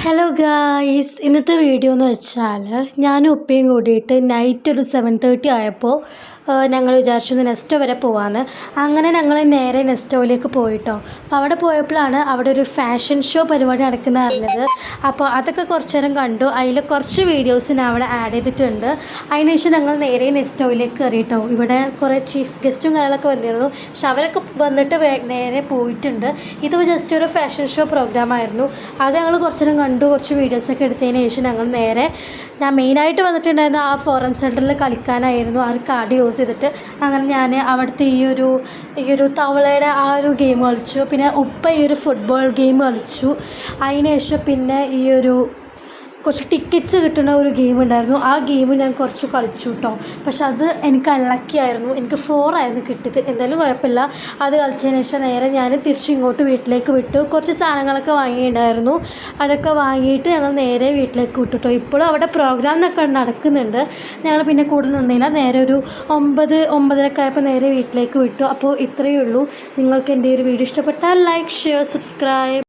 Hello guys, ഇന്നത്തെ video എന്ന് വെച്ചാൽ ഞാനും ഉപ്പയും കൂടിയിട്ട് നൈറ്റ് ഒരു 7:30 ആയപ്പോൾ ഞങ്ങൾ വിചാരിച്ചു നെസ്റ്റോ വരെ പോകാമെന്ന്. അങ്ങനെ ഞങ്ങൾ നേരെ നെസ്റ്റോയിലേക്ക് പോയിട്ടോ. അപ്പോൾ അവിടെ പോയപ്പോഴാണ് അവിടെ ഒരു ഫാഷൻ ഷോ പരിപാടി നടക്കുന്നത് അറിഞ്ഞത്. അപ്പോൾ അതൊക്കെ കുറച്ച് നേരം കണ്ടു. അതിൽ കുറച്ച് വീഡിയോസ് ഞാൻ അവിടെ ആഡ് ചെയ്തിട്ടുണ്ട്. അതിനുശേഷം ഞങ്ങൾ നേരെ നെസ്റ്റോയിലേക്ക് കയറിയിട്ടോ. ഇവിടെ കുറേ ചീഫ് ഗസ്റ്റും കാര്യങ്ങളൊക്കെ വന്നിരുന്നു. പക്ഷെ അവരൊക്കെ വന്നിട്ട് നേരെ പോയിട്ടുണ്ട്. ഇത് ജസ്റ്റ് ഒരു ഫാഷൻ ഷോ പ്രോഗ്രാം ആയിരുന്നു. അത് ഞങ്ങൾ കുറച്ച് നേരം കണ്ടു. കുറച്ച് വീഡിയോസൊക്കെ എടുത്തതിന് ശേഷം ഞങ്ങൾ നേരെ ഞാൻ മെയിനായിട്ട് വന്നിട്ടുണ്ടായിരുന്ന ആ ഫോറം സെൻറ്ററിൽ കളിക്കാനായിരുന്നു. ആ ഒരു കാർഡ് യൂസ് ചെയ്തിട്ട് അങ്ങനെ ഞാൻ അവിടുത്തെ ഈ ഒരു തവളയുടെ ആ ഒരു ഗെയിം കളിച്ചു. പിന്നെ ഉപ്പ ഈ ഒരു ഫുട്ബോൾ ഗെയിം കളിച്ചു. അതിന് ശേഷം പിന്നെ കുറച്ച് ടിക്കറ്റ്സ് കിട്ടുന്ന ഒരു ഗെയിം ഉണ്ടായിരുന്നു. ആ ഗെയിം ഞാൻ കുറച്ച് കളിച്ചു കേട്ടോ. പക്ഷെ അത് എനിക്ക് അൺലക്കിയായിരുന്നു. എനിക്ക് 4 ആയിരുന്നു കിട്ടിയത്. എന്തായാലും കുഴപ്പമില്ല. അത് കളിച്ചതിന് ശേഷം നേരെ ഞാൻ തിരിച്ചിങ്ങോട്ട് വീട്ടിലേക്ക് വിട്ടു. കുറച്ച് സാധനങ്ങളൊക്കെ വാങ്ങിയിട്ടുണ്ടായിരുന്നു. അതൊക്കെ വാങ്ങിയിട്ട് ഞങ്ങൾ നേരെ വീട്ടിലേക്ക് വിട്ടു കേട്ടോ. ഇപ്പോഴും അവിടെ പ്രോഗ്രാം എന്നൊക്കെ നടക്കുന്നുണ്ട്. ഞങ്ങൾ പിന്നെ കൂടുതൽ നിന്നില്ല. നേരെ ഒരു 9-9:30 ആയപ്പോൾ നേരെ വീട്ടിലേക്ക് വിട്ടു. അപ്പോൾ ഇത്രയേ ഉള്ളൂ. നിങ്ങൾക്ക് എൻ്റെ ഒരു വീഡിയോ ഇഷ്ടപ്പെട്ടാൽ ലൈക്ക്, ഷെയർ, സബ്സ്ക്രൈബ്.